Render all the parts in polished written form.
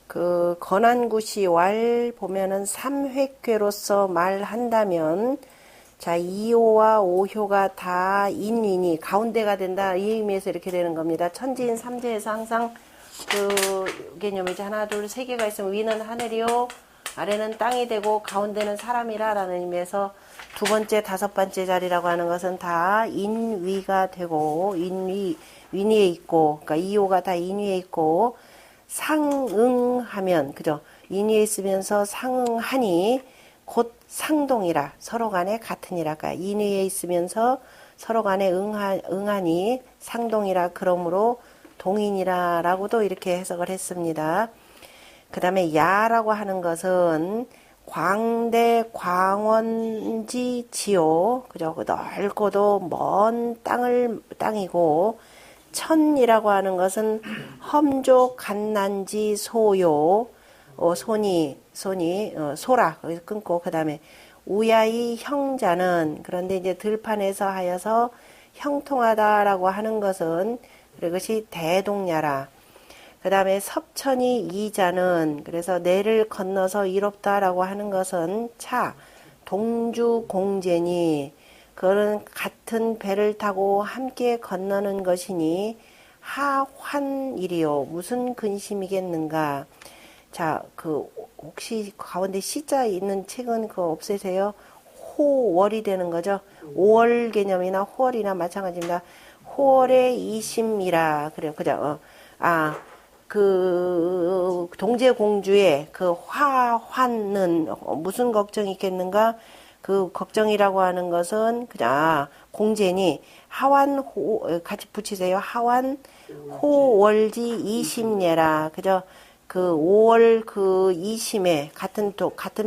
그 건안구시 왈 보면은 삼획괴로서 말한다면 자 2호와 5효가 다 인윈이 가운데가 된다 이 의미에서 이렇게 되는 겁니다. 천지인 삼재에서 항상 그 개념이지 하나 둘 세 개가 있으면 위는 하늘이요 아래는 땅이 되고 가운데는 사람이라 라는 의미에서 두 번째 다섯 번째 자리라고 하는 것은 다 인위가 되고 인위에 있고 그러니까 2호가 다 인위에 있고 상응하면 그죠 인위에 있으면서 상응하니 곧 상동이라 서로 간에 같으니라 그러니까 인위에 있으면서 서로 간에 응하니 상동이라 그러므로 동인이라 라고도 이렇게 해석을 했습니다. 그 다음에 야라고 하는 것은 광대 광원지 지요 그죠 넓고도 먼 땅이고 천이라고 하는 것은 험조 갓난지 소요 소라 거기서 끊고 그 다음에 우야의 형자는 그런데 이제 들판에서 하여서 형통하다라고 하는 것은 그것이 대동야라. 그 다음에 섭천이 이자는 그래서 내를 건너서 이롭다라고 하는 것은 차 동주공제니 그거는 같은 배를 타고 함께 건너는 것이니 하환이리요 무슨 근심이겠는가. 자, 그 혹시 가운데 시자 있는 책은 그거 없애세요. 호월이 되는 거죠. 5월 개념이나 호월이나 마찬가지입니다. 호월의 이심이라 그래요. 그죠? 그 동제공주의 그 화환은 무슨 걱정이 있겠는가? 그 걱정이라고 하는 것은 그냥 공제니 하완호 같이 붙이세요. 하완 호월지 이심예라. 그죠? 그 5월 그 이심에 같은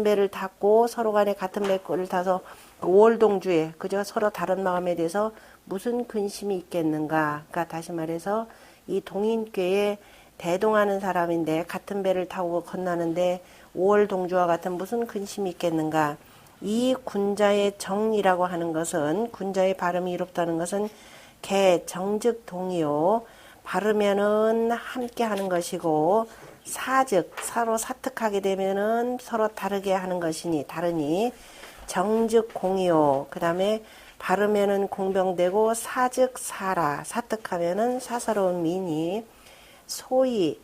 배를 탔고 서로 간에 같은 배를 타서 5월 동주에 그죠? 서로 다른 마음에 대해서 무슨 근심이 있겠는가? 그러니까 다시 말해서 이 동인교에 대동하는 사람인데 같은 배를 타고 건너는데 5월 동주와 같은 무슨 근심이 있겠는가? 이 군자의 정이라고 하는 것은 군자의 발음이 이롭다는 것은 개 정즉 동이요 바르면은 함께 하는 것이고 사즉 서로 사특하게 되면은 서로 다르게 하는 것이니 다르니 정즉 공이요 그 다음에 바르면은 공병되고 사즉 사라 사특하면은 사사로운 미니 소위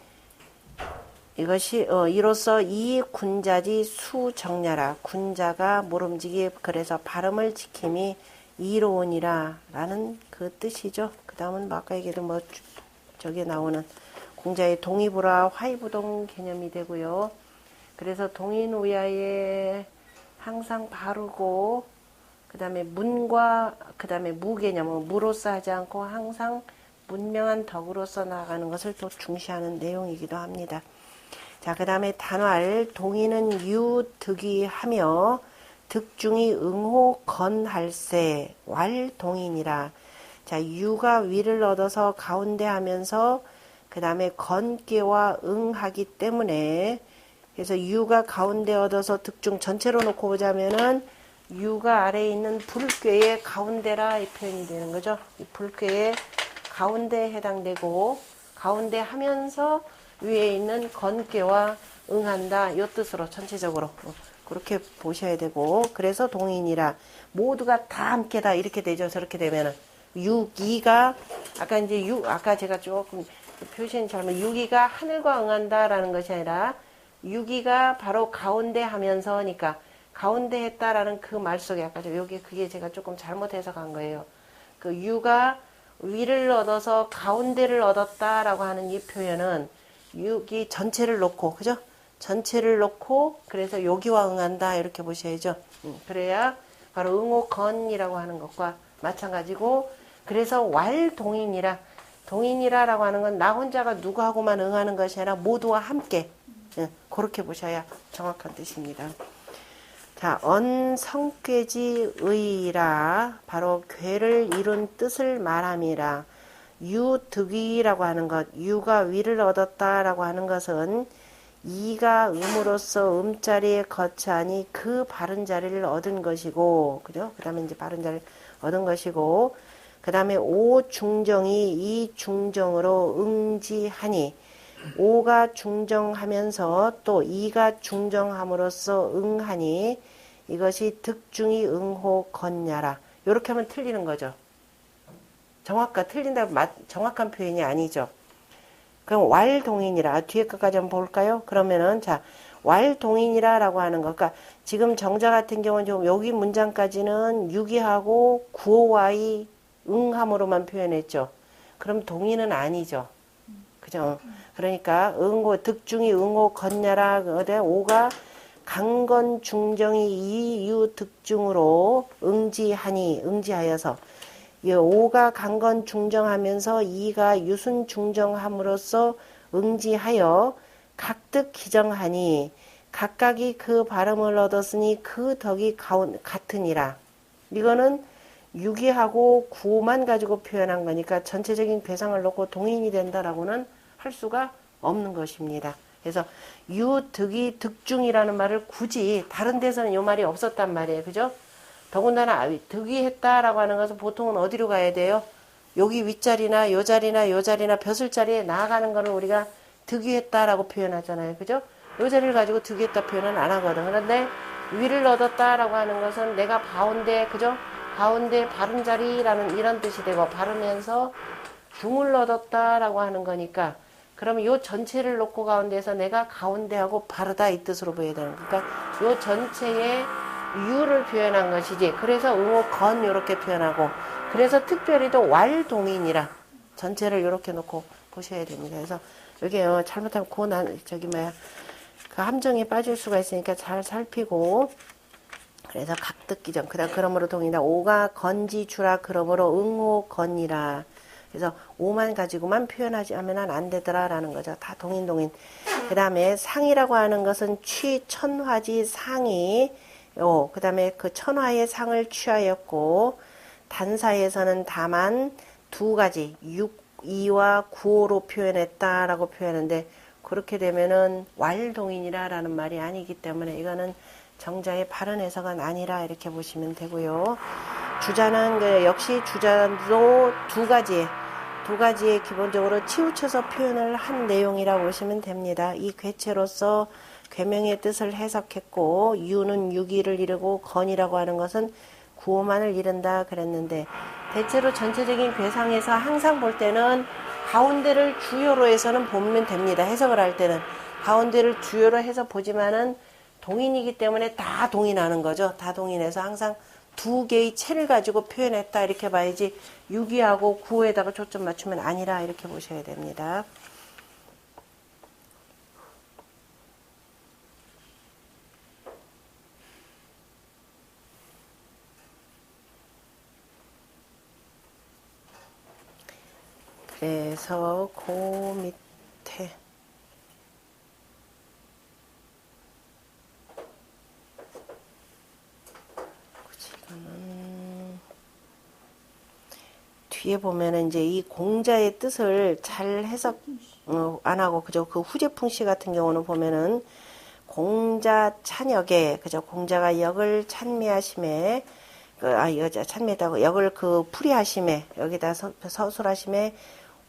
이것이 이로써 이 군자지 수정야라 군자가 모름지기 그래서 발음을 지킴이 이로운이라 라는 그 뜻이죠. 그 다음은 아까 얘기했던 뭐 저기에 나오는 공자의 동의부라 화이부동 개념이 되고요. 그래서 동인우야에 항상 바르고 그 다음에 문과 그 다음에 무 개념은 무로서 하지 않고 항상 문명한 덕으로서 나아가는 것을 또 중시하는 내용이기도 합니다. 자, 그 다음에 단활 동의는 유득이하며 득중이 응호 건할세 왈동인이라. 자, 유가 위를 얻어서 가운데 하면서 그 다음에 건께와 응하기 때문에 그래서 유가 가운데 얻어서 득중 전체로 놓고 보자면은 유가 아래에 있는 불괴의 가운데라 이 표현이 되는 거죠. 이 불괴의 가운데에 해당되고 가운데 하면서 위에 있는 건괴와 응한다 이 뜻으로 전체적으로 그렇게 보셔야 되고 그래서 동인이라 모두가 다 함께다 이렇게 되죠. 저렇게 되면은 유기가 아까 이제 아까 제가 조금 표시는 잘못 유기가 하늘과 응한다라는 것이 아니라 유기가 바로 가운데 하면서니까 가운데 했다라는 그 말 속에 아까 여기 그게 제가 조금 잘못 해석한 거예요. 그 유가 위를 얻어서 가운데를 얻었다라고 하는 이 표현은 유기 전체를 놓고 그죠? 전체를 놓고 그래서 요기와 응한다 이렇게 보셔야죠. 그래야 바로 응호건이라고 하는 것과 마찬가지고 그래서 왈동인이라 동인이라라고 하는 건 나 혼자가 누구하고만 응하는 것이 아니라 모두와 함께 그렇게 보셔야 정확한 뜻입니다. 자, 언성괴지의라 바로 괴를 이룬 뜻을 말함이라. 유득이라고 하는 것, 유가 위를 얻었다라고 하는 것은 이가 음으로써 음자리에 거치하니 그 바른 자리를 얻은 것이고, 그죠? 그 다음에 이제 바른 자리를 얻은 것이고, 그 다음에 오 중정이 이 중정으로 응지하니, 오가 중정하면서 또 이가 중정함으로써 응하니 이것이 득중이 응호 건야라. 요렇게 하면 틀리는 거죠. 틀린다고 정확한 표현이 아니죠. 그럼 왈동인이라. 뒤에 것까지 한번 볼까요? 그러면은 자, 왈동인이라라고 하는 거. 그러니까 지금 정자 같은 경우는 좀 여기 문장까지는 유기하고 구호와의 응함으로만 표현했죠. 그럼 동인은 아니죠. 그죠? 그러니까 응호 득중이 응호 건야라. 오가 강건 중정이 이유 득중으로 응지하여서 이 오가 강건 중정하면서 이가 유순 중정함으로써 응지하여 각득 기정하니 각각이 그 발음을 얻었으니 그 덕이 같으니라. 이거는 유기하고 구만 가지고 표현한 거니까 전체적인 괴상을 놓고 동인이 된다라고는 할 수가 없는 것입니다. 그래서 유득이 득중이라는 말을 굳이 다른 데서는 이 말이 없었단 말이에요. 그죠? 더군다나 득이 했다라고 하는 것은 보통은 어디로 가야 돼요? 여기 윗자리나 요 자리나 요 자리나 벼슬 자리에 나아가는 거를 우리가 득이 했다라고 표현하잖아요. 그죠? 요 자리를 가지고 득이 했다 표현은 안 하거든. 그런데 위를 얻었다라고 하는 것은 내가 가운데, 그죠? 가운데 바른 자리라는 이런 뜻이 되고 바르면서 중을 얻었다라고 하는 거니까 그러면 요 전체를 놓고 가운데에서 내가 가운데하고 바르다 이 뜻으로 보여야 되는 거예요. 그러니까 요 전체에 유를 표현한 것이지. 그래서 응호 건 요렇게 표현하고 그래서 특별히 또 왈동인이라 전체를 요렇게 놓고 보셔야 됩니다. 그래서 여기 잘못하면 그 함정에 빠질 수가 있으니까 잘 살피고 그래서 각득기정 그다음 그러므로 동이다 오가 건지주라 그러므로 응호 건이라. 그래서 오만 가지고만 표현하지 하면 안 되더라라는 거죠. 다 동인. 그 다음에 상이라고 하는 것은 천화지 상이 그 다음에 그 천화의 상을 취하였고 단사에서는 다만 두 가지 6이와 9호로 표현했다라고 표현하는데 그렇게 되면은 왈동인이라라는 말이 아니기 때문에 이거는 정자의 바른 해석은 아니라 이렇게 보시면 되고요. 주자는 역시 주자도 두 가지의 기본적으로 치우쳐서 표현을 한 내용이라고 보시면 됩니다. 이 괴체로서 괴명의 뜻을 해석했고 유는 유기를 이루고 건이라고 하는 것은 구호만을 이른다 그랬는데 대체로 전체적인 괴상에서 항상 볼 때는 가운데를 주요로 해서는 보면 됩니다. 해석을 할 때는 가운데를 주요로 해서 보지만은 동인이기 때문에 다 동인하는 거죠. 다 동인해서 항상 두 개의 체를 가지고 표현했다 이렇게 봐야지 유기하고 구호에다가 초점 맞추면 아니라 이렇게 보셔야 됩니다. 그래서 그 밑에 뒤에 보면은 이제 이 공자의 뜻을 잘 해석 안 하고 그죠? 그 후제풍시 같은 경우는 보면은 공자 찬역에 그죠? 공자가 역을 찬미하심에 여자 찬미하다고 역을 풀이하심에 여기다 서술하심에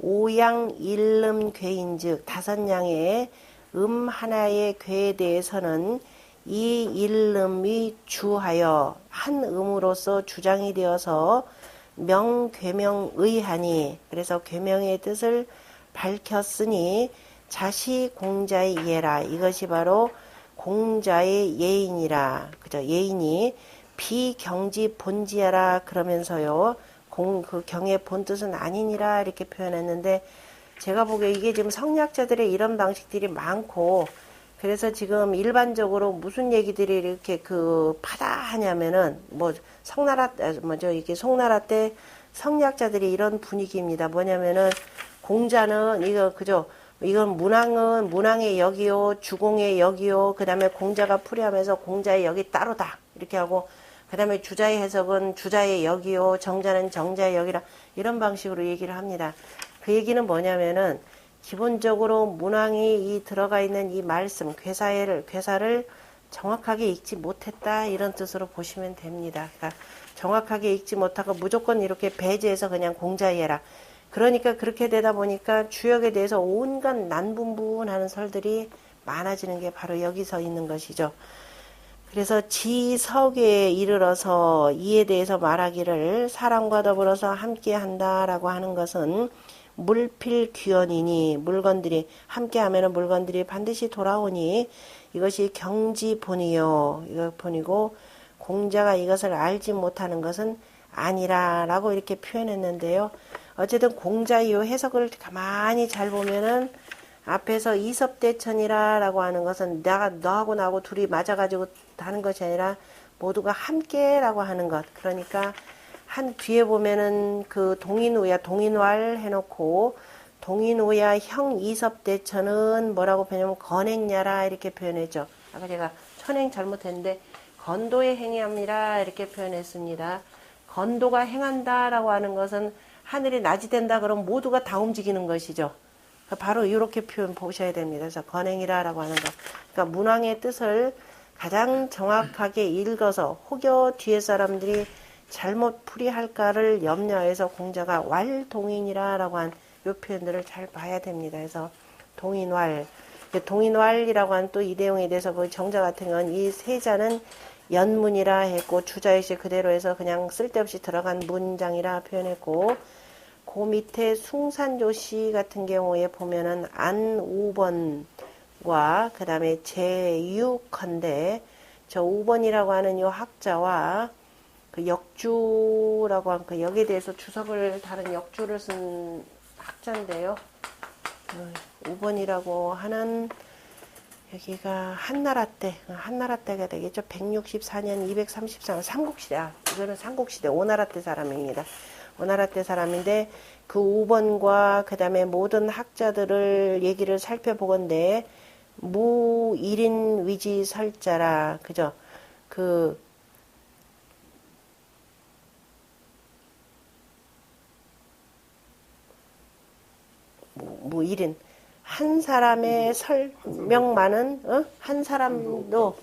오양 일름 괴인즉 다섯 양의 하나의 괴에 대해서는 이 일름이 주하여 한 음으로서 주장이 되어서 명괴명의하니 그래서 괴명의 뜻을 밝혔으니 자시 공자의 예라 이것이 바로 공자의 예인이라 그죠? 예인이 비경지 본지하라 그러면서요 그 경의 본 뜻은 아니니라 이렇게 표현했는데 제가 보기에 이게 지금 성리학자들의 이런 방식들이 많고 그래서 지금 일반적으로 무슨 얘기들이 이렇게 파다하냐면은 이게 송나라 때 성리학자들이 이런 분위기입니다. 뭐냐면은 공자는 이거 그죠? 이건 문왕의 역이요, 주공의 역이요, 그 다음에 공자가 풀이하면서 공자의 역이 따로다 이렇게 하고 그 다음에 주자의 해석은 주자의 역이요, 정자는 정자의 역이라 이런 방식으로 얘기를 합니다. 그 얘기는 뭐냐면은 기본적으로 문왕이 들어가 있는 이 말씀, 괴사를 정확하게 읽지 못했다 이런 뜻으로 보시면 됩니다. 그러니까 정확하게 읽지 못하고 무조건 이렇게 배제해서 그냥 공자예라. 그러니까 그렇게 되다 보니까 주역에 대해서 온갖 난분분하는 설들이 많아지는 게 바로 여기서 있는 것이죠. 그래서 지석에 이르러서 이에 대해서 말하기를 사람과 더불어서 함께한다라고 하는 것은 물필귀원이니 물건들이 함께하면 물건들이 반드시 돌아오니 이것이 경지본이요 이것본이고 공자가 이것을 알지 못하는 것은 아니라라고 이렇게 표현했는데요. 어쨌든 공자의 해석을 가만히 잘 보면은 앞에서 이섭대천이라고 하는 것은 너하고 나하고 둘이 맞아가지고 하는 것이 아니라 모두가 함께라고 하는 것. 그러니까 한 뒤에 보면은 그 동인우야 해놓고 동인우야 형 이섭대천은 뭐라고 표현하면 건행냐라 이렇게 표현했죠. 아까 제가 천행 잘못했는데 건도의 행함이라 이렇게 표현했습니다. 건도가 행한다라고 하는 것은 하늘이 낮이 된다 그러면 모두가 다 움직이는 것이죠. 바로 이렇게 표현 보셔야 됩니다. 그래서 건행이라고 하는 것. 그러니까 문왕의 뜻을 가장 정확하게 읽어서 혹여 뒤에 사람들이 잘못 풀이할까를 염려해서 공자가 왈동인이라고 한 이 표현들을 잘 봐야 됩니다. 그래서 동인왈. 동인왈이라고 한 또 이 내용에 대해서 그 정자 같은 건 이 세자는 연문이라 했고 주자의시 그대로 해서 그냥 쓸데없이 들어간 문장이라 표현했고 그 밑에 숭산조시 같은 경우에 보면은 안 5번과 그 다음에 제6건데 저 5번이라고 하는 이 학자와 그 역주라고 한 그 역에 대해서 주석을 다른 역주를 쓴 학자인데요. 5번이라고 하는 여기가 한나라 때가 되겠죠. 164년 234년 삼국시대. 이거는 삼국시대 오나라 때 사람입니다. 오나라 때 사람인데 그 5번과 그 다음에 모든 학자들을 얘기를 살펴보건대 무일인 위지설자라 그죠? 그 무일인 한 사람의 설명만은 한 사람도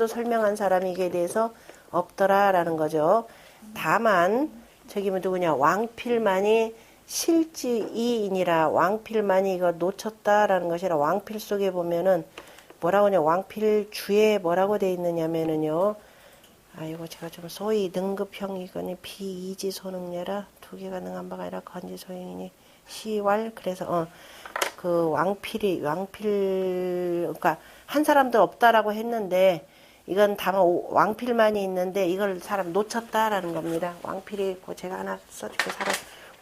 설명한 사람에게 대해서 없더라라는 거죠. 다만 저기 누구냐 왕필만이 실지이인이라 왕필만이 이거 놓쳤다라는 것이라 왕필 속에 보면은 뭐라고 하냐 왕필 주에 뭐라고 돼 있느냐면은요. 아이고 제가 좀 소위 등급형이거니 비이지 소능녀라 두 개가 능한 바가 아니라 건지 소행이니 시왈 그래서 그 왕필 그러니까 한 사람도 없다라고 했는데 이건 다만 왕필만이 있는데 이걸 사람 놓쳤다라는 겁니다. 왕필이 있고 제가 하나 써줄게 사람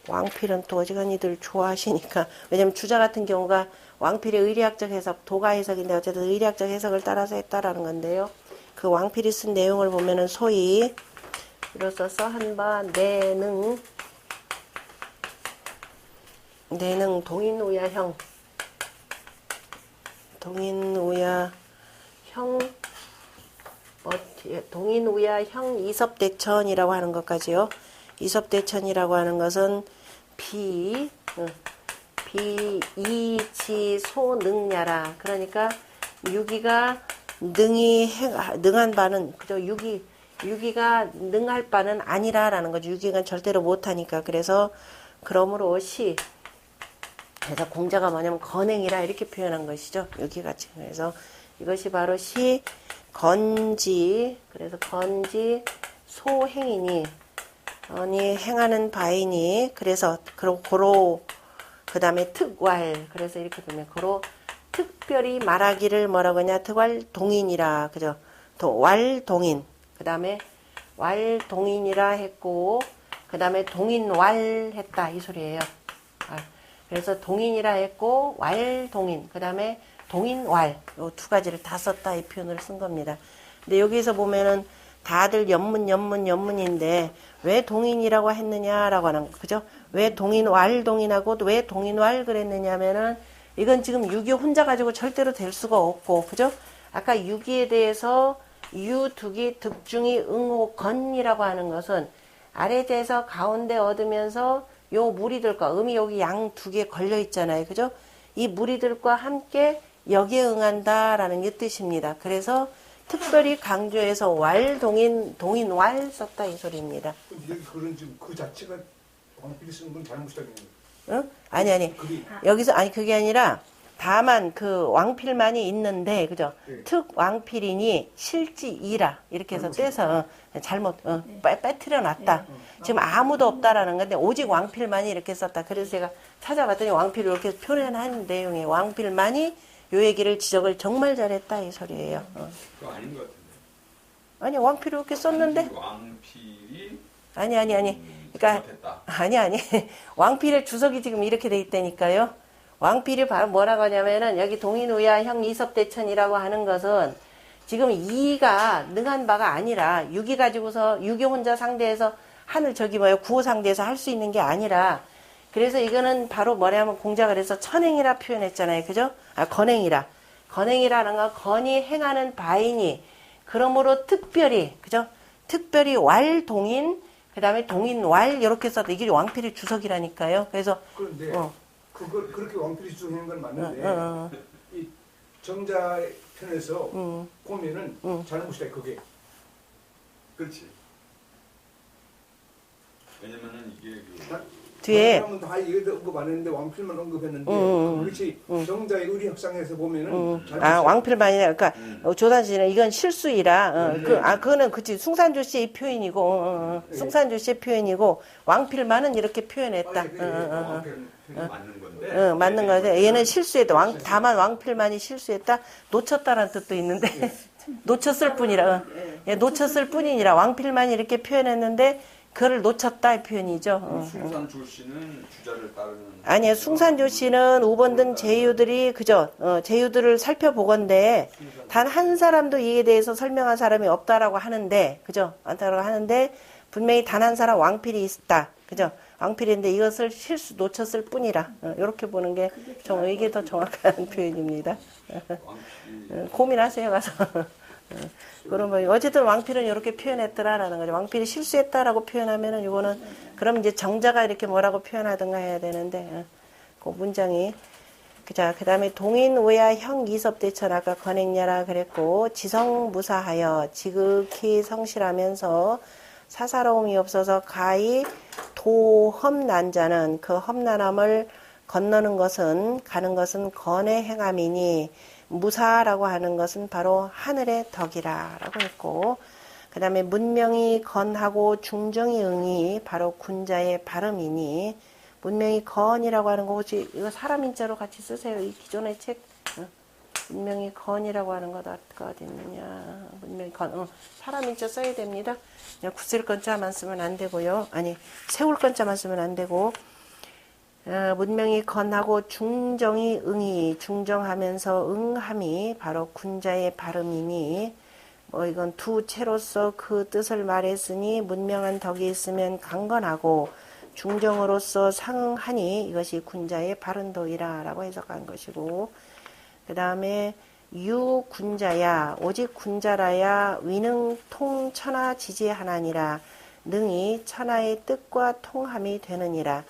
왕필은 또 어지간히들 좋아하시니까 왜냐면 주자 같은 경우가 왕필의 의리학적 해석 도가 해석인데 어쨌든 의리학적 해석을 따라서 했다라는 건데요. 그 왕필이 쓴 내용을 보면은 소위 이로써 써한바 내능 동인우야형 동인우야형 이섭대천이라고 하는 것까지요. 이섭대천이라고 하는 것은 비이치소능야라. 그러니까 유기가 능한 바는 그저 유기가 능할 바는 아니라라는 거죠. 유기가 절대로 못하니까. 그래서 그러므로 그래서 공자가 뭐냐면 건행이라 이렇게 표현한 것이죠. 유기같이. 그래서 이것이 바로 건지 그래서 건지 소행이니 행하는 바이니 그래서 고로 그 다음에 특왈 그래서 이렇게 보면 고로 특별히 말하기를 뭐라고 하냐 특왈동인이라 그죠. 왈동인 그 다음에 왈동인이라 했고 그 다음에 동인왈 했다 이 소리예요. 그래서 동인이라 했고 왈동인 그 다음에 동인왈 요 두 가지를 다 썼다 이 표현을 쓴 겁니다. 근데 여기서 보면은 다들 연문인데 왜 동인이라고 했느냐라고 하는 거 그죠? 왜 동인왈동인하고 왜 동인왈 그랬느냐면은 이건 지금 유기 혼자 가지고 절대로 될 수가 없고 그죠? 아까 유기에 대해서 유두기 득중이 응호건이라고 하는 것은 아래에서 가운데 얻으면서 요 무리들과 음이 여기 양 두 개 걸려 있잖아요. 그죠? 이 무리들과 함께 여기에 응한다라는 이 뜻입니다. 그래서 특별히 강조해서 동인왈 썼다 이 소리입니다. 그런 지금 그 자체가 왕필이 쓰는 건 잘못이다겠네요. 응? 아니. 그게 여기서, 아니, 그게 아니라, 다만 그 왕필만이 있는데, 그죠? 네. 특 왕필이니 실지이라. 이렇게 해서 떼서 잘못, 빠뜨려 놨다. 지금 아무도 없다라는 건데, 오직 왕필만이 이렇게 썼다. 그래서 제가 찾아봤더니 왕필을 이렇게 표현한 내용이 왕필만이 요 얘기를 지적을 정말 잘했다. 이 소리예요. 그거 아닌 것 같은데. 아니, 왕필을 이렇게 썼는데? 왕필이 아니. 그러니까, 잘못했다. 아니. 왕필의 주석이 지금 이렇게 돼 있다니까요. 왕필이 바로 뭐라고 하냐면은 여기 동인우야 형 이섭대천이라고 하는 것은 지금 이가 능한 바가 아니라 6이 가지고서 6이 혼자 상대해서 하늘 저기 구호 상대해서 할 수 있는 게 아니라 그래서 이거는 바로 뭐냐면 공자가 그래서 천행이라 표현했잖아요. 그죠? 건행이라. 건행이라는 건 건이 행하는 바이니 그러므로 특별히 그죠? 특별히 왈동인 그다음에 동인왈 이렇게 써도 이게 왕필의 주석이라니까요. 그래서 그런데 그걸 그렇게 왕필이 주장하는 건 맞는데 이 정자 편에서 보면은 잘못이다 그게. 그렇지. 왜냐면은 이게 뒤에 사람은 다 이거 언급하는데 왕필만 언급했는데 그렇지 정자의 의리 협상에서 보면은 왕필만이라 그러니까 조단시는 이건 실수이라 그거는 그치 숭산조 씨의 표현이고 숭산조 씨의 표현이고 왕필만은 이렇게 표현했다. 맞는 건데. 맞는 거죠. 얘는 실수했다. 다만 왕필만이 실수했다. 놓쳤다라는 뜻도 있는데 놓쳤을 뿐이라. 놓쳤을 뿐이니라 왕필만이 이렇게 표현했는데 그를 놓쳤다 이 표현이죠. 숭산조 씨는 주자를 따르는. 아니요, 숭산조 씨는 우번등 제유들이 그죠? 제유들을 살펴보건대 단 한 사람도 이에 대해서 설명한 사람이 없다라고 하는데, 그죠? 안타라고 하는데 분명히 단 한 사람 왕필이 있다, 그죠? 왕필인데 이것을 실수 놓쳤을 뿐이라 이렇게 보는 게 이게 더 정확한 표현입니다. 고민하세요 가서. 그러면 어쨌든 왕필은 이렇게 표현했더라라는 거죠. 왕필이 실수했다라고 표현하면은 이거는 그럼 이제 정자가 이렇게 뭐라고 표현하든가 해야 되는데 그 문장이 자 그다음에 동인우야 형 이섭대천 아까 건행냐라 그랬고 지성무사하여 지극히 성실하면서 사사로움이 없어서 가히 도험난자는 그 험난함을 건너는 것은 가는 것은 건의 행함이니 무사라고 하는 것은 바로 하늘의 덕이라고 했고 그 다음에 문명이 건하고 중정이 응이 바로 군자의 발음이니 문명이 건이라고 하는 거 혹시 이거 사람 인자로 같이 쓰세요. 이 기존의 책 문명이 건이라고 하는 거 어디 있느냐 문명이 건 사람 인자 써야 됩니다. 그냥 구슬 건자만 쓰면 안 되고요. 아니 세울 건자만 쓰면 안 되고 문명이 건하고 중정이 응이 중정하면서 응함이 바로 군자의 발음이니 이건 두 채로서 그 뜻을 말했으니 문명한 덕이 있으면 강건하고 중정으로서 상응하니 이것이 군자의 발음도이라 라고 해석한 것이고 그 다음에 유군자야 오직 군자라야 위능 통천하 지지하나니라 능이 천하의 뜻과 통함이 되느니라.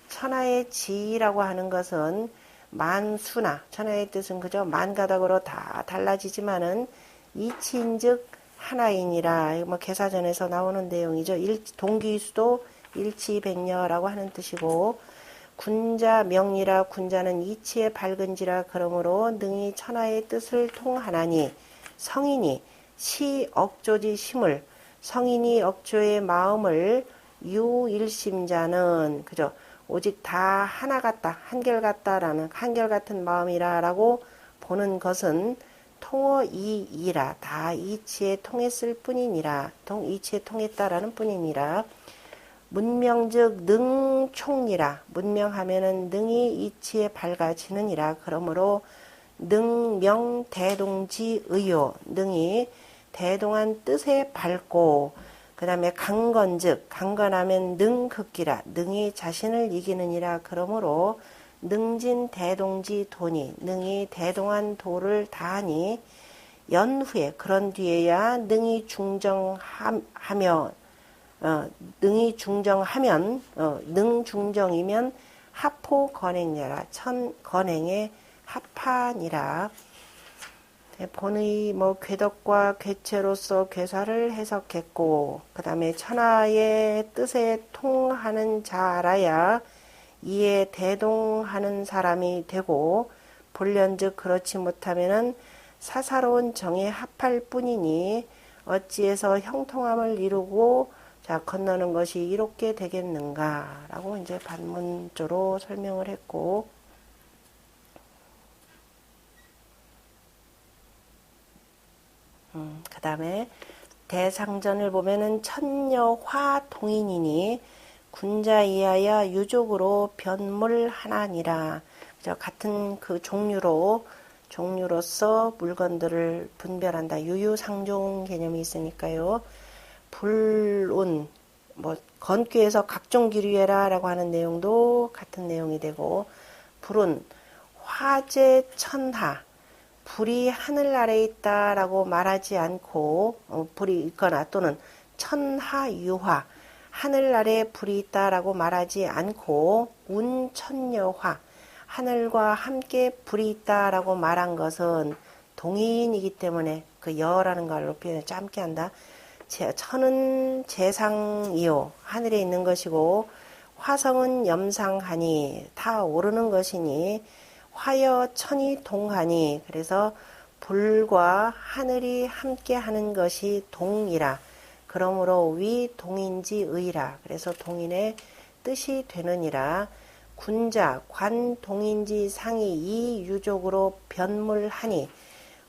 천하의 지라고 하는 것은 만수나 천하의 뜻은 그저 만가닥으로 다 달라지지만은 이치인즉 하나이니라. 개사전에서 나오는 내용이죠. 동기수도 일치백녀라고 하는 뜻이고 군자 명리라 군자는 이치에 밝은지라 그러므로 능히 천하의 뜻을 통하나니 성인이 시억조지 심을 성인이 억조의 마음을 유일심자는 그죠. 오직 다 하나 같다, 한결같다라는 한결같은 마음이라라고 보는 것은 통어이이라 다 이치에 통했을 뿐이니라 이치에 통했다라는 뿐이니라 문명즉 능총이라 문명하면은 능이 이치에 밝아지느니라 그러므로 능명 대동지의요 능이 대동한 뜻에 밝고 그 다음에 강건즉 강건하면 능극기라 능이 자신을 이기느니라 그러므로 능진 대동지 도니 능이 대동한 도를 다하니 연후에 그런 뒤에야 능이 중정하며 능이 중정하면 능중정이면 합포 건행녀라 천 건행의 합판이라 본의 궤덕과 궤체로서 궤사를 해석했고 그 다음에 천하의 뜻에 통하는 자라야 이에 대동하는 사람이 되고 본련즉 그렇지 못하면은 사사로운 정에 합할 뿐이니 어찌해서 형통함을 이루고 자 건너는 것이 이롭게 되겠는가 라고 이제 반문조로 설명을 했고 그 다음에 대상전을 보면은 천녀화 동인이니 군자 이하여 유족으로 변물하나니라. 같은 그 종류로서 물건들을 분별한다. 유유상종 개념이 있으니까요. 불운, 건귀에서 각종 기류해라라고 하는 내용도 같은 내용이 되고, 불운, 화재 천하, 불이 하늘 아래에 있다라고 말하지 않고, 불이 있거나 또는 천하유화, 하늘 아래에 불이 있다라고 말하지 않고, 운천여화, 하늘과 함께 불이 있다라고 말한 것은 동인이기 때문에 그 여라는 걸로 표현을 짧게 한다. 천은 재상이요 하늘에 있는 것이고 화성은 염상하니 타오르는 것이니 화여 천이 동하니 그래서 불과 하늘이 함께 하는 것이 동이라. 그러므로 위 동인지 의라. 그래서 동인의 뜻이 되느니라. 군자 관 동인지 상이 이 유족으로 변물하니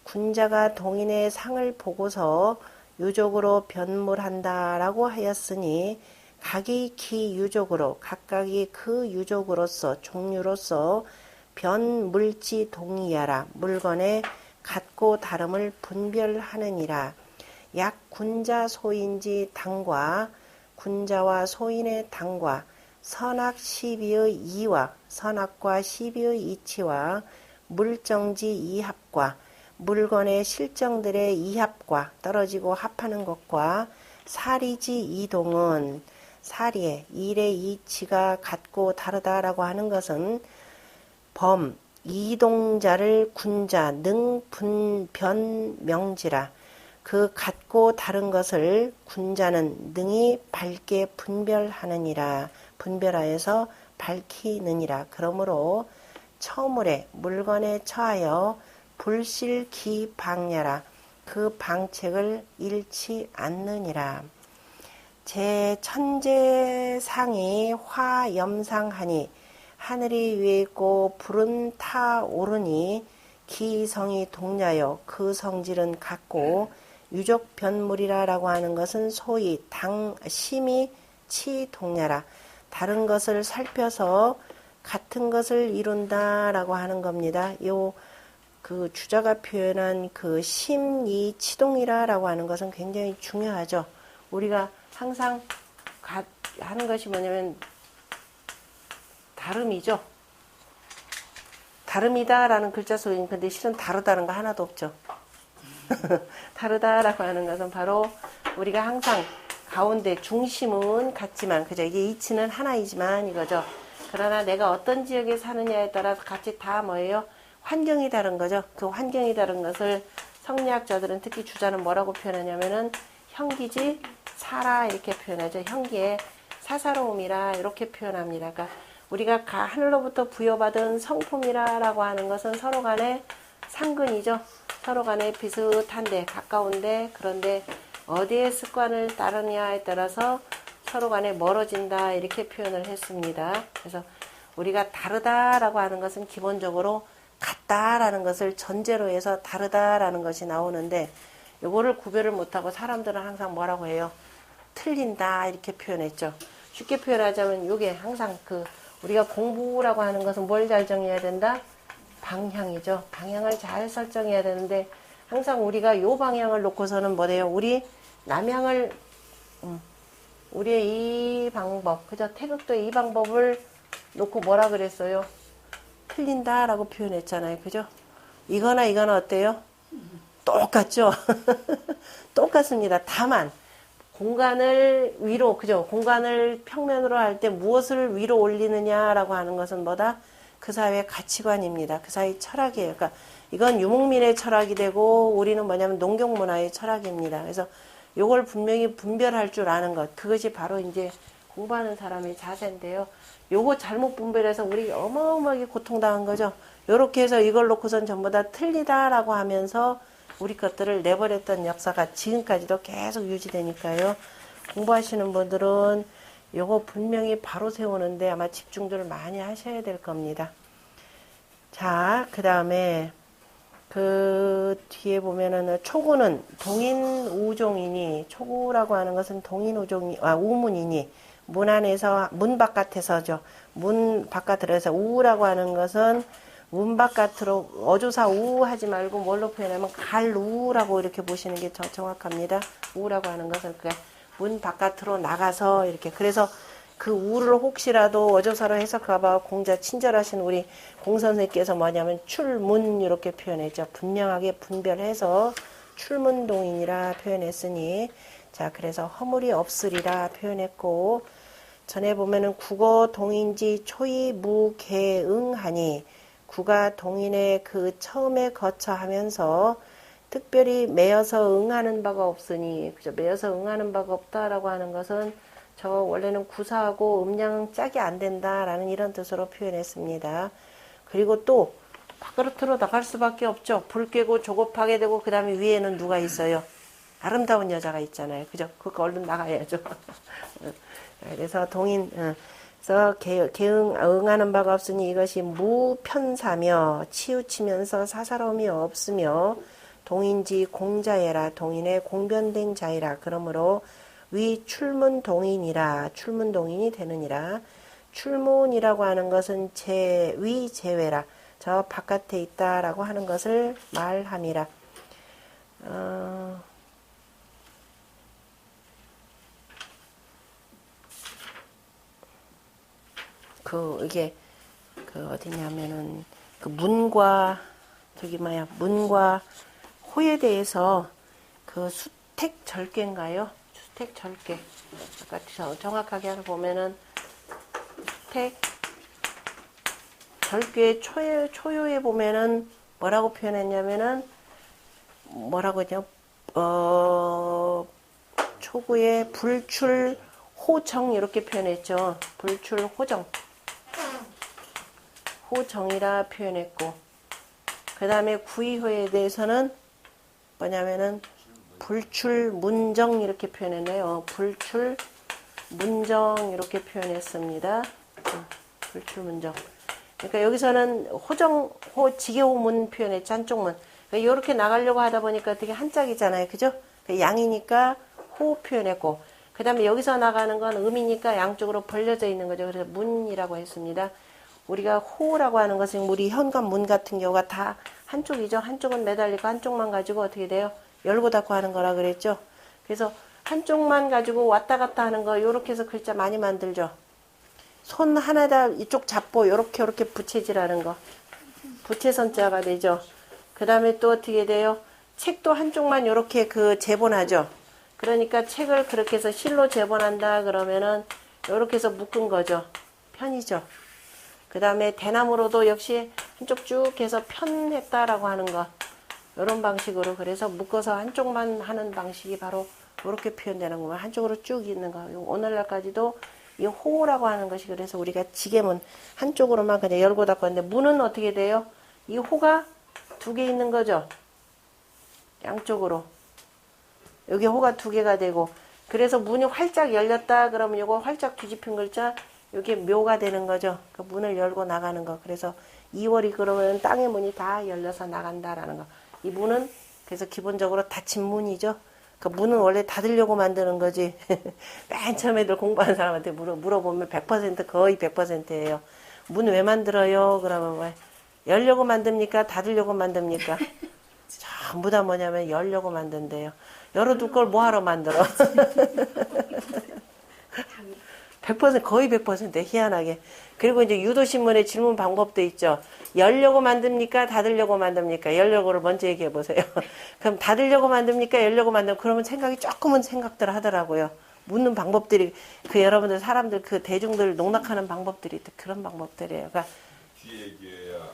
군자가 동인의 상을 보고서 유족으로 변물한다라고 하였으니 각이 기 유족으로 각각이 그 유족으로서 종류로서 변물지 동이하라. 물건의 같고 다름을 분별하느니라. 약 군자 소인지 당과 군자와 소인의 당과 선악 시비의 이와 선악과 시비의 이치와 물정지 이합과 물건의 실정들의 이합과 떨어지고 합하는 것과 사리지 이동은 사리의 일의 이치가 같고 다르다라고 하는 것은 범 이동자를 군자 능 변 명지라. 그 같고 다른 것을 군자는 능히 밝게 분별하느니라. 분별하여서 밝히느니라. 그러므로 처물에 물건에 처하여 불실기 방야라. 그 방책을 잃지 않느니라. 제 천재상이 화염상하니 하늘이 위에 있고 불은 타오르니 기성이 동냐여 그 성질은 같고 유족 변물이라라고 하는 것은 소위 당 심이 치 동냐라. 다른 것을 살펴서 같은 것을 이룬다라고 하는 겁니다. 그 주자가 표현한 그 심이 치동이라라고 하는 것은 굉장히 중요하죠. 우리가 항상 하는 것이 뭐냐면 다름이죠. 다름이다라는 글자 소리는 근데 실은 다르다는 거 하나도 없죠. 다르다라고 하는 것은 바로 우리가 항상 가운데 중심은 같지만 그죠? 이게 이치는 하나이지만 이거죠. 그러나 내가 어떤 지역에 사느냐에 따라서 같이 다 뭐예요? 환경이 다른 거죠. 그 환경이 다른 것을 성리학자들은 특히 주자는 뭐라고 표현하냐면은 형기지 사라 이렇게 표현하죠. 형기의 사사로움이라 이렇게 표현합니다. 그러니까 우리가 하늘로부터 부여받은 성품이라고 하는 것은 서로 간에 상근이죠. 서로 간에 비슷한데 가까운데 그런데 어디에 습관을 따르냐에 따라서 서로 간에 멀어진다 이렇게 표현을 했습니다. 그래서 우리가 다르다라고 하는 것은 기본적으로 같다라는 것을 전제로 해서 다르다라는 것이 나오는데 요거를 구별을 못하고 사람들은 항상 뭐라고 해요? 틀린다 이렇게 표현했죠. 쉽게 표현하자면 요게 항상 우리가 공부라고 하는 것은 뭘 잘 정해야 된다? 방향이죠. 방향을 잘 설정해야 되는데 항상 우리가 요 방향을 놓고서는 뭐래요? 우리 남향을 우리의 이 방법 그죠? 태극도의 이 방법을 놓고 뭐라 그랬어요? 틀린다라고 표현했잖아요. 그죠? 이거나 어때요? 똑같죠? 똑같습니다. 다만 공간을 위로 그죠? 공간을 평면으로 할 때 무엇을 위로 올리느냐라고 하는 것은 뭐다? 그 사회의 가치관입니다. 그 사회의 철학이에요. 그러니까 이건 유목민의 철학이 되고 우리는 뭐냐면 농경문화의 철학입니다. 그래서 요걸 분명히 분별할 줄 아는 것 그것이 바로 이제 공부하는 사람의 자세인데요. 요거 잘못 분별해서 우리 어마어마하게 고통당한 거죠. 요렇게 해서 이걸 놓고선 전부 다 틀리다라고 하면서 우리 것들을 내버렸던 역사가 지금까지도 계속 유지되니까요. 공부하시는 분들은 요거 분명히 바로 세우는데 아마 집중들을 많이 하셔야 될 겁니다. 자, 그 다음에 그 뒤에 보면은 초구는 동인 우종이니, 초구라고 하는 것은 동인 우종이, 우문이니, 문 안에서, 문 바깥에서죠. 문 바깥으로 해서 우라고 하는 것은 문 바깥으로 어조사 우 하지 말고 뭘로 표현하면 갈우라고 이렇게 보시는 게 정확합니다. 우라고 하는 것은 문 바깥으로 나가서 이렇게. 그래서 그 우를 혹시라도 어조사로 해석해봐 공자 친절하신 우리 공선생께서 뭐냐면 출문 이렇게 표현했죠. 분명하게 분별해서 출문동인이라 표현했으니, 자, 그래서 허물이 없으리라 표현했고, 전에 보면은 국어 동인지 초이 무개응하니, 구가 동인의 그 처음에 거처하면서 특별히 매여서 응하는 바가 없으니, 그죠? 매여서 응하는 바가 없다라고 하는 것은 저 원래는 구사하고 음량 짝이 안 된다라는 이런 뜻으로 표현했습니다. 그리고 또 바깥으로 나갈 수밖에 없죠. 불 꿰고 조급하게 되고 그 다음에 위에는 누가 있어요? 아름다운 여자가 있잖아요. 그죠? 그거 얼른 나가야죠. 그래서 동인, 그래서 응하는 바가 없으니 이것이 무편사며 치우치면서 사사로움이 없으며 동인지 공자애라, 동인의 공변된 자이라. 그러므로 위 출문 동인이라, 출문 동인이 되느니라. 출문이라고 하는 것은 위 제외라, 저 바깥에 있다라고 하는 것을 말함이라. 이게 어디냐면은 문과 문과 호에 대해서 수택절개인가요? 수택절개. 아까 정확하게 보면은 수택절개 초요에 보면은 뭐라고 표현했냐면은 뭐라고 하죠? 초구에 불출호정 이렇게 표현했죠. 불출호정. 호정이라 표현했고, 그 다음에 구이호에 대해서는 뭐냐면은 불출문정 이렇게 표현했네요. 불출문정 이렇게 표현했습니다. 불출문정. 그러니까 여기서는 지게호문 표현했죠. 한쪽문. 그러니까 이렇게 나가려고 하다 보니까 되게 한 짝이잖아요. 그죠? 양이니까 호 표현했고, 그 다음에 여기서 나가는 건 음이니까 양쪽으로 벌려져 있는 거죠. 그래서 문이라고 했습니다. 우리가 호라고 하는 것은 우리 현관 문 같은 경우가 다 한쪽이죠. 한쪽은 매달리고 한쪽만 가지고 어떻게 돼요? 열고 닫고 하는 거라 그랬죠. 그래서 한쪽만 가지고 왔다 갔다 하는 거 요렇게 해서 글자 많이 만들죠. 손 하나다 이쪽 잡고 요렇게 부채질하는 거. 부채선자가 되죠. 그 다음에 또 어떻게 돼요? 책도 한쪽만 요렇게 제본하죠. 그러니까 책을 그렇게 해서 실로 제본한다 그러면은 요렇게 해서 묶은 거죠. 편이죠. 그 다음에 대나무로도 역시 한쪽 쭉 해서 편했다라고 하는 거. 이런 방식으로 그래서 묶어서 한쪽만 하는 방식이 바로 이렇게 표현되는 거고, 한쪽으로 쭉 있는 거. 오늘날까지도 이 호라고 하는 것이, 그래서 우리가 지게문 한쪽으로만 그냥 열고 닫고 하는데, 문은 어떻게 돼요? 이 호가 두 개 있는 거죠. 양쪽으로. 여기 호가 두 개가 되고, 그래서 문이 활짝 열렸다 그러면 이거 활짝 뒤집힌 글자 이게 묘가 되는 거죠. 그 문을 열고 나가는 거. 그래서 2월이 그러면 땅의 문이 다 열려서 나간다라는 거. 이 문은 그래서 기본적으로 닫힌 문이죠. 그 문은 원래 닫으려고 만드는 거지. 맨 처음에들 공부하는 사람한테 물어보면 100% 거의 100%예요. 문 왜 만들어요? 그러면 왜 열려고 만듭니까? 닫으려고 만듭니까? 전부 다 뭐냐면 열려고 만든대요. 열어둘 걸 뭐하러 만들어? 100% 거의 100% 희한하게. 그리고 이제 유도신문의 질문 방법도 있죠. 열려고 만듭니까? 닫으려고 만듭니까? 열려고를 먼저 얘기해 보세요. 그럼 닫으려고 만듭니까? 열려고 만듭니까? 그러면 생각이 조금은 생각들 하더라고요. 묻는 방법들이 여러분들 사람들 대중들 농락하는 방법들이 그런 방법들이에요. 그러니까 뒤에 얘기해야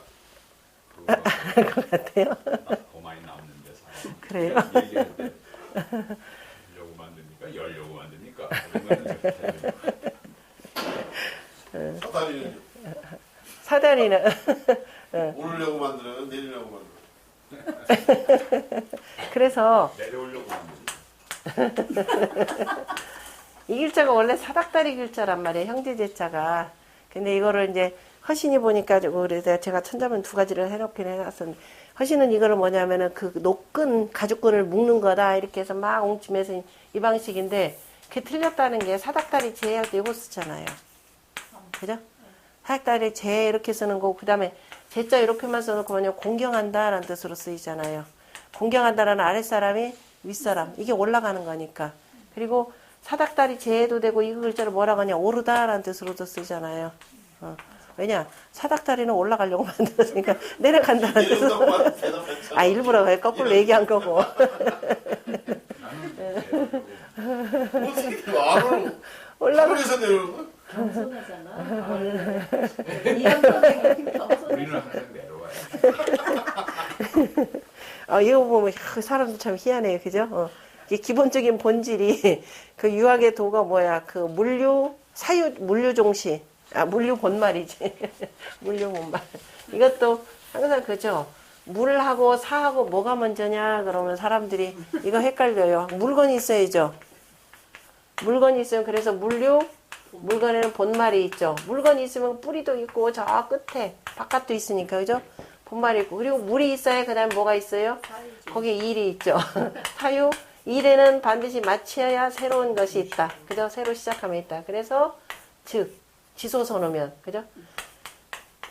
것 같아요. 더 많이 남는데 사람. 그래요? 얘기할 때 열려고 만듭니까? 열려고 만듭니까? 그런 거는 내년이는 오르려고 만들어요? 내리려고 만들어요? 그래서 내려오려고 하는데. 이 글자가 원래 사닥다리 글자란 말이에요. 형제제자가. 근데 이거를 이제 허신이 보니까 그래서 제가 천자문 두 가지를 해놓긴 해놨었는데 허신은 이거를 뭐냐면은 그 녹근 가죽끈을 묶는 거다 이렇게 해서 막 옹침해서 이 방식인데 그게 틀렸다는 게 사닥다리 제 이거 쓰잖아요. 그죠? 사닥다리 제 이렇게 쓰는 거고 그 다음에 제자 이렇게만 써놓고 뭐냐 공경한다라는 뜻으로 쓰이잖아요. 공경한다라는 아랫사람이 윗사람 이게 올라가는 거니까. 그리고 사닥다리 제도 되고 이 글자를 뭐라고 하냐 오르다라는 뜻으로도 쓰잖아요. 왜냐 사닥다리는 올라가려고 만들었으니까 내려간다는 뜻으로 일부러 왜 거꾸로 얘기한 거고. 어떻게 말을 올라가 하늘에서 내려오는 거야? 겸손하잖아. 원래 이양선생님 겸손해. 우리는 항상 내려와요. 이거 보면 사람도 참 희한해요. 그죠? 이게 기본적인 본질이 그 유학의 도가 뭐야? 그 물류 사유 물류 종시 물류 본말이지. 물류 본말. 이것도 항상 그죠? 물하고 사하고 뭐가 먼저냐? 그러면 사람들이 이거 헷갈려요. 물건이 있어야죠. 물건이 있으면 그래서 물건에는 본말이 있죠. 물건이 있으면 뿌리도 있고 저 끝에 바깥도 있으니까 그죠? 본말이 있고 그리고 물이 있어야 그 다음에 뭐가 있어요? 거기에 일이 있죠. 사유 일에는 반드시 마치어야 새로운 것이 있다. 그죠? 새로 시작하면 있다. 그래서 즉 지소선우면 그죠?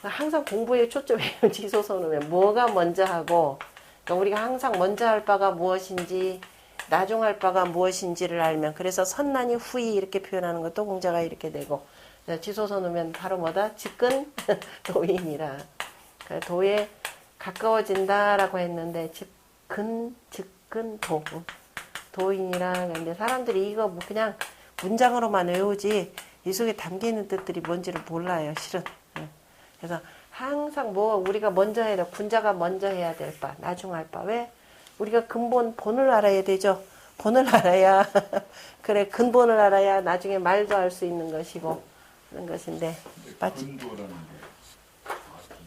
항상 공부에 초점이에요. 지소선우면 뭐가 먼저 하고 그러니까 우리가 항상 먼저 할 바가 무엇인지 나중 할 바가 무엇인지를 알면 그래서 선난이 후이 이렇게 표현하는 것도 공자가 이렇게 되고 지소선우면 바로 뭐다? 직근 도인이라 도에 가까워진다라고 했는데 직근 도인이라 근데 사람들이 이거 뭐 그냥 문장으로만 외우지 이 속에 담겨있는 뜻들이 뭔지를 몰라요 실은. 그래서 항상 뭐 우리가 먼저 해야 돼 군자가 먼저 해야 될 바 나중 할 바 왜? 우리가 근본 본을 알아야 되죠. 본을 알아야 그래 근본을 알아야 나중에 말도 할 수 있는 것이고 그런 것인데 맞지? 근도라는 게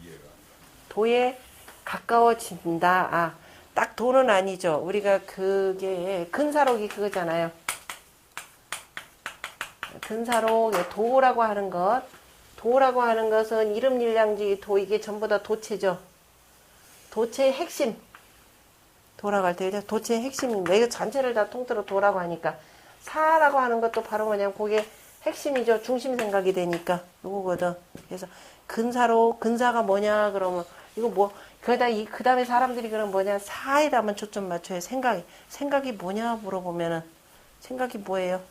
이해가 안 도에 가까워진다. 딱 도는 아니죠. 우리가 그게 근사록이 그거잖아요. 근사록 도라고 하는 것 도라고 하는 것은 이름일량지 도 이게 전부 다 도체죠. 도체의 핵심 도라고 때 도체의 핵심입니다. 이거 전체를 다 통틀어 도라고 하니까 사라고 하는 것도 바로 뭐냐면 그게 핵심이죠. 중심 생각이 되니까 요거거든. 그래서 근사로 근사가 뭐냐 그러면 이거 뭐 그러다 그 다음에 사람들이 그럼 뭐냐 사에다만 초점 맞춰요. 생각이 뭐냐 물어보면은 생각이 뭐예요?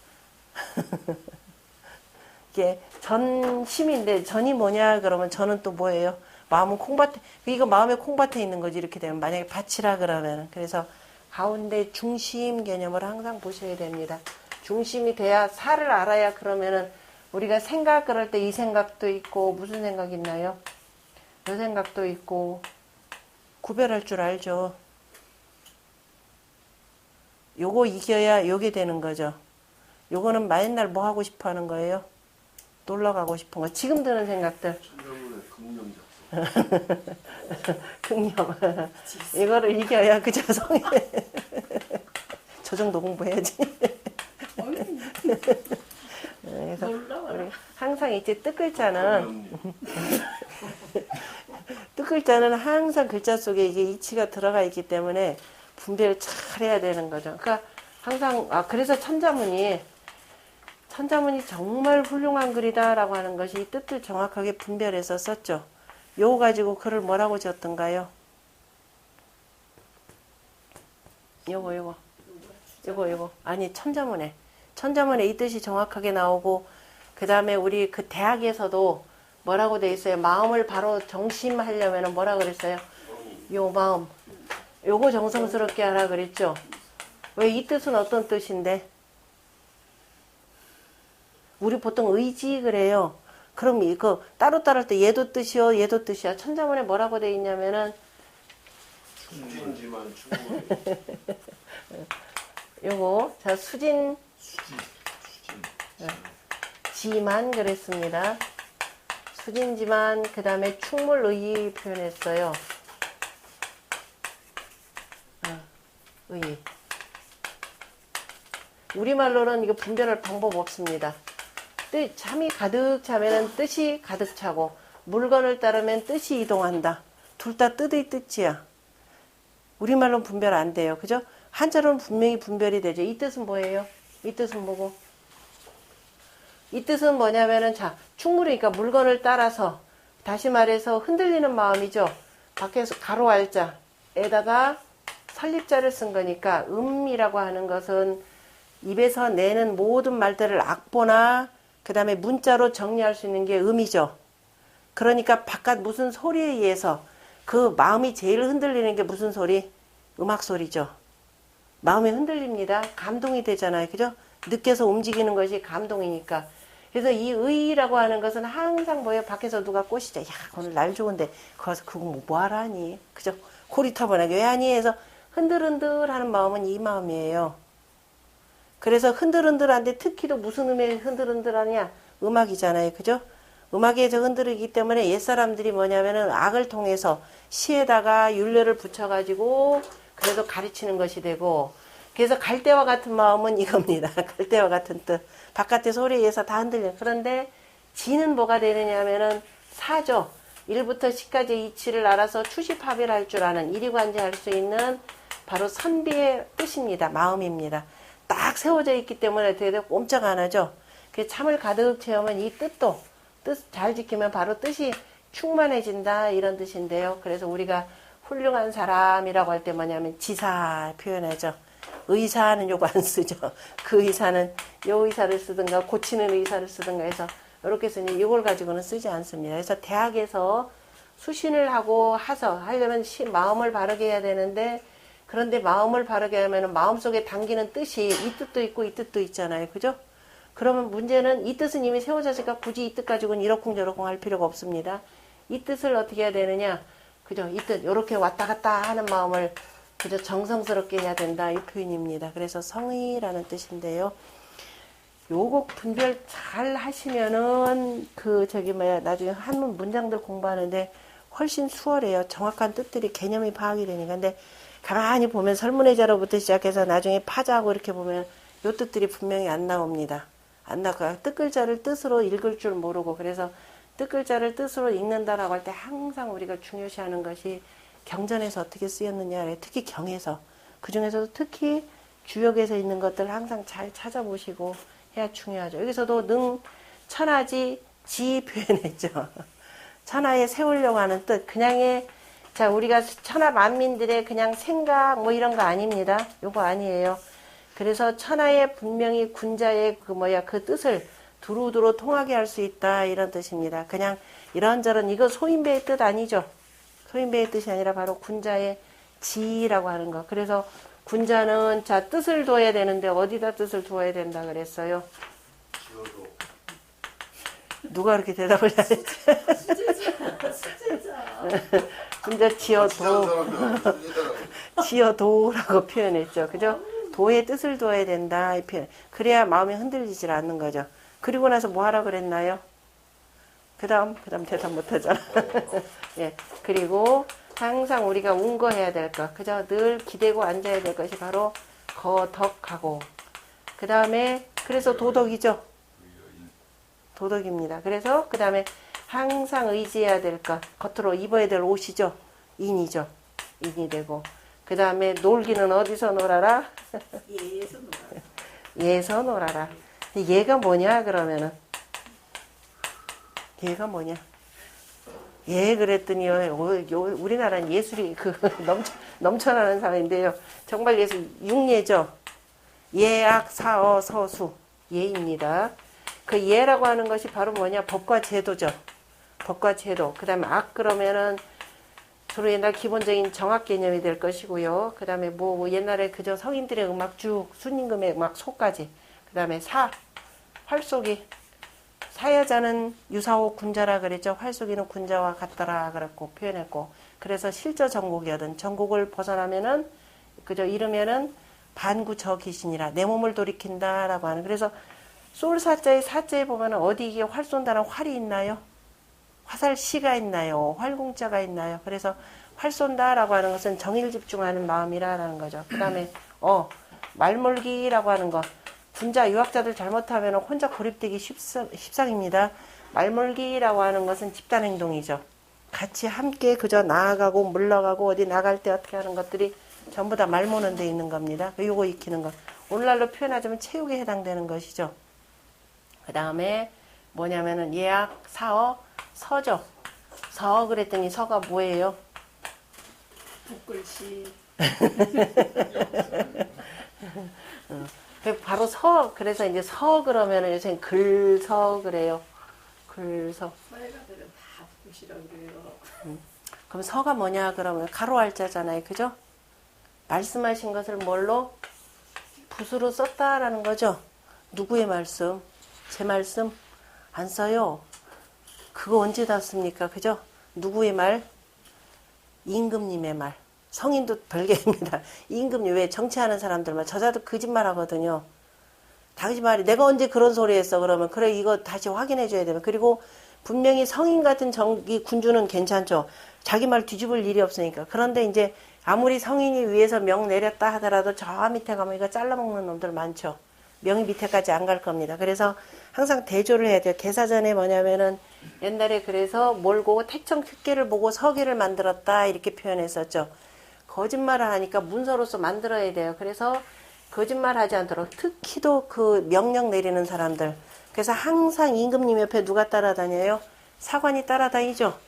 이게 전심인데 전이 뭐냐 그러면 전은 또 뭐예요? 마음은 콩밭에 이거 마음의 콩밭에 있는 거지 이렇게 되면 만약에 밭이라 그러면 그래서 가운데 중심 개념을 항상 보셔야 됩니다. 중심이 돼야 사를 알아야 그러면은 우리가 생각 그럴 때 이 생각도 있고 무슨 생각 있나요? 요 생각도 있고 구별할 줄 알죠. 요거 이겨야 요게 되는 거죠. 요거는 맨날 뭐 하고 싶어 하는 거예요? 놀러 가고 싶은 거. 지금 드는 생각들. 천정문의 금령 작성. 극념. 이거를 이겨야 그 자성에. 저 정도 공부해야지. 그래서 우리 항상 이제 뜻글자는 뜻글자는 항상 글자 속에 이게 이치가 들어가 있기 때문에 분별을 잘 해야 되는 거죠. 그러니까 항상 그래서 천자문이 정말 훌륭한 글이다라고 하는 것이 이 뜻을 정확하게 분별해서 썼죠. 요거 가지고 글을 뭐라고 지었던가요? 요거. 아니, 천자문에 이 뜻이 정확하게 나오고, 그 다음에 우리 그 대학에서도 뭐라고 돼 있어요? 마음을 바로 정심하려면 뭐라 그랬어요? 요 마음. 요거 정성스럽게 하라 그랬죠? 왜 이 뜻은 어떤 뜻인데? 우리 보통 의지 그래요. 그럼 이거 따로따로 할 때 얘도 뜻이야. 천자문에 뭐라고 돼 있냐면은 수진지만 충분히. 요거 자 수진 지만 그랬습니다. 투진지만 그 다음에 충물의 표현했어요. 의. 우리말로는 이거 분별할 방법 없습니다. 잠이 가득 차면은 뜻이 가득 차고, 물건을 따르면 뜻이 이동한다. 둘 다 뜻의 뜻이야. 우리말로는 분별 안 돼요. 그죠? 한자로는 분명히 분별이 되죠. 이 뜻은 뭐예요? 이 뜻은 뭐고? 이 뜻은 뭐냐면은, 자, 충분히니까 물건을 따라서, 다시 말해서 흔들리는 마음이죠. 밖에서 가로 알자에다가 설립자를 쓴 거니까, 이라고 하는 것은 입에서 내는 모든 말들을 악보나, 그 다음에 문자로 정리할 수 있는 게 음이죠. 그러니까 바깥 무슨 소리에 의해서 그 마음이 제일 흔들리는 게 무슨 소리? 음악 소리죠. 마음이 흔들립니다. 감동이 되잖아요. 그죠? 느껴서 움직이는 것이 감동이니까. 그래서 이 의라고 하는 것은 항상 뭐예요? 밖에서 누가 꼬시죠. 야, 오늘 날 좋은데 거기서 그거 뭐 하러 하니? 그죠? 고리타분하게 왜 하니? 해서 흔들흔들 하는 마음은 이 마음이에요. 그래서 흔들흔들한데 특히 또 무슨 음에 흔들흔들하냐? 음악이잖아요. 그죠? 음악에서 흔들리기 때문에 옛사람들이 뭐냐면은 악을 통해서 시에다가 윤례를 붙여가지고 그래서 가르치는 것이 되고, 그래서 갈대와 같은 마음은 이겁니다. 갈대와 같은 뜻. 바깥의 소리에 의해서 다 흔들려. 그런데 지는 뭐가 되느냐 하면은 사죠. 1부터 10까지 이치를 알아서 추시파별할 줄 아는, 이리관지할 수 있는 바로 선비의 뜻입니다. 마음입니다. 딱 세워져 있기 때문에 되게 꼼짝 안 하죠. 그 참을 가득 채우면 이 뜻도, 뜻 잘 지키면 바로 뜻이 충만해진다, 이런 뜻인데요. 그래서 우리가 훌륭한 사람이라고 할 때 뭐냐면 지사 표현하죠. 의사는 요거 안 쓰죠. 그 의사는 요 의사를 쓰든가 고치는 의사를 쓰든가 해서 이렇게 쓰니 이걸 가지고는 쓰지 않습니다. 그래서 대학에서 수신을 하고 하려면 마음을 바르게 해야 되는데, 그런데 마음을 바르게 하면 마음속에 담기는 뜻이 이 뜻도 있고 이 뜻도 있잖아요. 그죠? 그러면 문제는 이 뜻은 이미 세워졌으니까 굳이 이 뜻 가지고는 이러쿵저러쿵 할 필요가 없습니다. 이 뜻을 어떻게 해야 되느냐? 그죠? 이 뜻, 요렇게 왔다 갔다 하는 마음을 그저 정성스럽게 해야 된다, 이 표현입니다. 그래서 성의라는 뜻인데요. 요거 분별 잘 하시면은 나중에 한문 문장들 공부하는데 훨씬 수월해요. 정확한 뜻들이 개념이 파악이 되니까. 근데 가만히 보면 설문의자로부터 시작해서 나중에 파자하고 이렇게 보면 요 뜻들이 분명히 안 나옵니다. 안 나가. 뜻글자를 뜻으로 읽을 줄 모르고, 그래서 뜻글자를 뜻으로 읽는다라고 할 때 항상 우리가 중요시하는 것이 경전에서 어떻게 쓰였느냐, 특히 경에서, 그 중에서도 특히 주역에서 있는 것들 항상 잘 찾아보시고 해야 중요하죠. 여기서도 천하지 지 표현했죠. 천하에 세우려고 하는 뜻, 자, 우리가 천하 만민들의 그냥 생각 뭐 이런 거 아닙니다. 요거 아니에요. 그래서 천하에 분명히 군자의 그 뜻을 두루두루 통하게 할 수 있다, 이런 뜻입니다. 그냥 이런저런, 이거 소인배의 뜻 아니죠. 소인배의 뜻이 아니라 바로 군자의 지라고 하는 거. 그래서 군자는 자, 뜻을 둬야 되는데 어디다 뜻을 둬야 된다 그랬어요? 지어도. 누가 그렇게 대답을 잘해? 수제자. 군자 지어도라고 표현했죠. 그죠? 도의 뜻을 둬야 된다, 이 표현. 그래야 마음이 흔들리질 않는 거죠. 그리고 나서 뭐 하라 그랬나요? 그 다음 대답 못 하잖아. 예. 그리고 항상 우리가 운거해야 될 것. 그죠? 늘 기대고 앉아야 될 것이 바로 거덕하고. 그 다음에, 그래서 도덕이죠. 도덕입니다. 그래서, 그 다음에 항상 의지해야 될 것. 겉으로 입어야 될 옷이죠. 인이죠. 인이 되고. 그 다음에 놀기는 어디서 놀아라? 예에서 놀아라. 예에서 놀아라. 얘가 뭐냐, 그러면은? 얘가 뭐냐? 예, 그랬더니요, 우리나라는 예술이 넘쳐나는 사회인데요. 정말 예술, 육예죠. 예악, 사어, 서수. 예입니다. 그 예라고 하는 것이 바로 뭐냐? 법과 제도죠. 법과 제도. 그 다음에 악, 그러면은, 주로 옛날 기본적인 정학 개념이 될 것이고요. 그 다음에 옛날에 그저 성인들의 음악 쭉, 순임금의 음악 소까지. 그 다음에 활쏘기. 사여자는 유사호 군자라 그랬죠. 활쏘기는 군자와 같더라 그랬고 표현했고. 그래서 실저 전곡이거든. 전곡을 벗어나면은 그저 이르면은 반구저 귀신이라 내 몸을 돌이킨다라고 하는. 그래서 솔사자의 사자에 보면은 어디 이게 활 쏜다는 활이 있나요? 화살시가 있나요? 활궁자가 있나요? 그래서 활 쏜다라고 하는 것은 정일 집중하는 마음이라는 거죠. 그 다음에 말몰기라고 하는 거. 군자 유학자들 잘못하면 혼자 고립되기 십상입니다. 말몰기라고 하는 것은 집단 행동이죠. 같이 함께 그저 나아가고 물러가고 어디 나갈 때 어떻게 하는 것들이 전부 다 말모는 데 있는 겁니다. 요거 익히는 것. 오늘날로 표현하자면 체육에 해당되는 것이죠. 그 다음에 뭐냐면은 예약, 사어, 서죠. 서 그랬더니 서가 뭐예요? 붓글씨. 바로 서, 그래서 이제 서 그러면은 요새 글서 그래요. 글서. 서예가들은 다 붓글씨라고 그래요. 그럼 서가 뭐냐 그러면 가로 알자잖아요. 그죠? 말씀하신 것을 뭘로? 붓으로 썼다라는 거죠. 누구의 말씀? 제 말씀? 안 써요. 그거 언제 다 씁니까? 그죠? 누구의 말? 임금님의 말. 성인도 별개입니다. 임금님, 왜 정치하는 사람들만 저자도 거짓말 하거든요. 당신 말이 내가 언제 그런 소리 했어? 그러면 그래 이거 다시 확인해 줘야 되면. 그리고 분명히 성인 같은 정기 군주는 괜찮죠. 자기 말 뒤집을 일이 없으니까. 그런데 이제 아무리 성인이 위에서 명 내렸다 하더라도 저 밑에 가면 이거 잘라먹는 놈들 많죠. 명이 밑에까지 안 갈 겁니다. 그래서 항상 대조를 해야 돼요. 개사전에 뭐냐면은 옛날에 그래서 몰고 택청 특기를 보고 서기를 만들었다 이렇게 표현했었죠. 거짓말을 하니까 문서로서 만들어야 돼요. 그래서 거짓말하지 않도록 특히도 그 명령 내리는 사람들. 그래서 항상 임금님 옆에 누가 따라다녀요? 사관이 따라다니죠.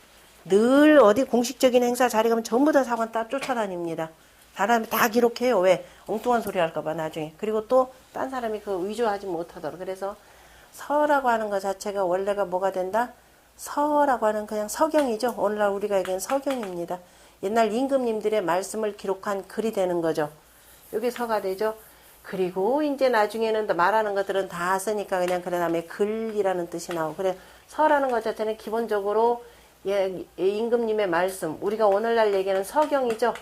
늘 어디 공식적인 행사 자리 가면 전부 다 사관 쫓아다닙니다. 사람이 다 기록해요. 왜? 엉뚱한 소리 할까봐 나중에. 그리고 또 딴 사람이 그 위조하지 못하도록. 그래서 서라고 하는 것 자체가 원래가 뭐가 된다? 서라고 하는 그냥 서경이죠. 오늘날 우리가 얘기하는 서경입니다. 옛날 임금님들의 말씀을 기록한 글이 되는 거죠. 여기 서가 되죠. 그리고 이제 나중에는 말하는 것들은 다 쓰니까 그냥 그 다음에 글이라는 뜻이 나오고. 그래 서라는 것 자체는 기본적으로 임금님의 말씀. 우리가 오늘날 얘기하는 서경이죠.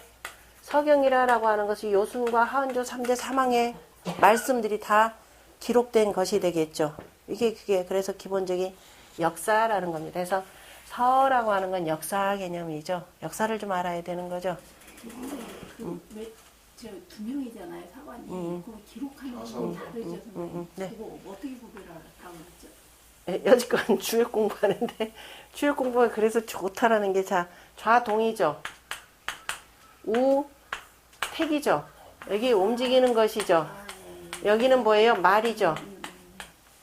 서경이라고 하는 것이 요순과 하은조 3대 사망의 말씀들이 다 기록된 것이 되겠죠. 그게 그래서 기본적인 역사라는 겁니다. 그래서 서라고 하는 건 역사 개념이죠. 역사를 좀 알아야 되는 거죠. 두 명이잖아요, 사관이. 그거 기록하는 건 다르죠, 선생님. 네. 그거 어떻게 구별하라고 했죠? 네, 여지껏 주역 공부하는데 주역 공부가 그래서 좋다라는 게 좌동이죠. 우, 택이죠. 여기 움직이는 것이죠. 여기는 뭐예요? 말이죠.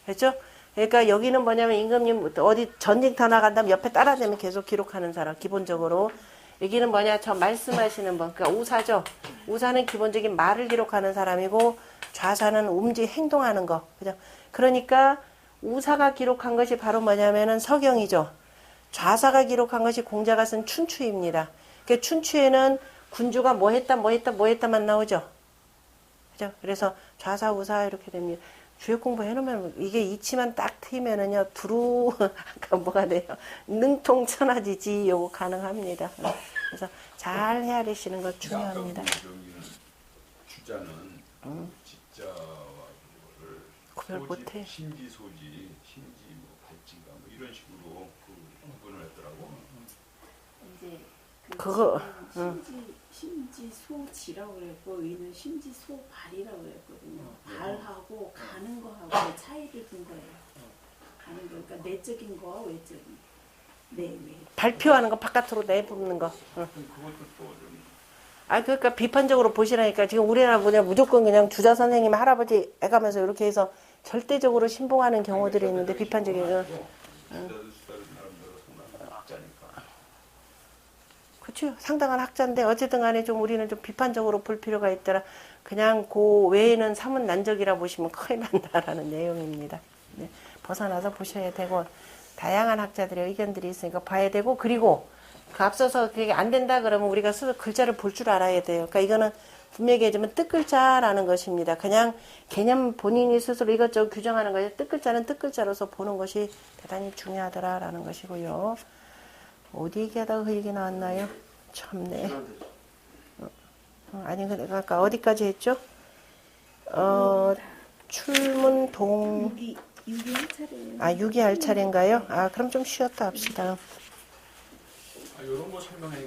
그렇죠? 그러니까 여기는 뭐냐면 임금님 어디 전쟁터 나간다면 옆에 따라다니면 계속 기록하는 사람 기본적으로. 여기는 뭐냐? 저 말씀하시는 분. 그러니까 우사죠. 우사는 기본적인 말을 기록하는 사람이고 좌사는 행동하는 거. 그죠? 그러니까 우사가 기록한 것이 바로 뭐냐면은 서경이죠. 좌사가 기록한 것이 공자가 쓴 춘추입니다. 그 춘추에는 군주가 뭐 했다만 나오죠. 그죠? 그래서 좌사, 우사 이렇게 됩니다. 주역 공부 해놓으면 이게 이치만 딱 트이면은요, 아까 뭐가 돼요? 능통천하지지 요거 가능합니다. 그래서 잘 헤아리시는 것 중요합니다. 주자는 직자와 그거를 구별 못해. 신지, 소지, 신지, 뭐 발지가 뭐 이런 식으로 그 구분을 했더라고. 이제 그거, 심지소지라고 그랬고 의는 심지소발이라고 그랬거든요. 발하고 가는 거하고 차이를 둔 거예요. 가는 거, 그러니까 내적인 거와 외적인. 네. 발표하는 거 바깥으로 내뿜는 거. 그것도 또좀 그러니까 비판적으로 보시라니까. 지금 우리나라 그냥 무조건 그냥 주자 선생님 할아버지 애가면서 이렇게 해서 절대적으로 신봉하는 경우들이 있는데 비판적인 거. 그렇죠. 상당한 학자인데 어쨌든 간에 좀 우리는 좀 비판적으로 볼 필요가 있더라. 그냥 그 외에는 삼은 난적이라 보시면 큰일 난다라는 내용입니다. 네. 벗어나서 보셔야 되고 다양한 학자들의 의견들이 있으니까 봐야 되고 그리고 그 앞서서 그게 안 된다 그러면 우리가 스스로 글자를 볼 줄 알아야 돼요. 그러니까 이거는 분명히 얘기하면 뜻글자라는 것입니다. 그냥 개념 본인이 스스로 이것저것 규정하는 것이 뜻글자는 뜻글자로서 보는 것이 대단히 중요하더라라는 것이고요. 어디 얘기하다가 그 얘기 나왔나요? 참네. 아니, 그러니까 어디까지 했죠? 출문 동, 유기할 차례예요. 아, 6위 할 차례인가요? 아, 그럼 좀 쉬었다 합시다. 이런 거 설명해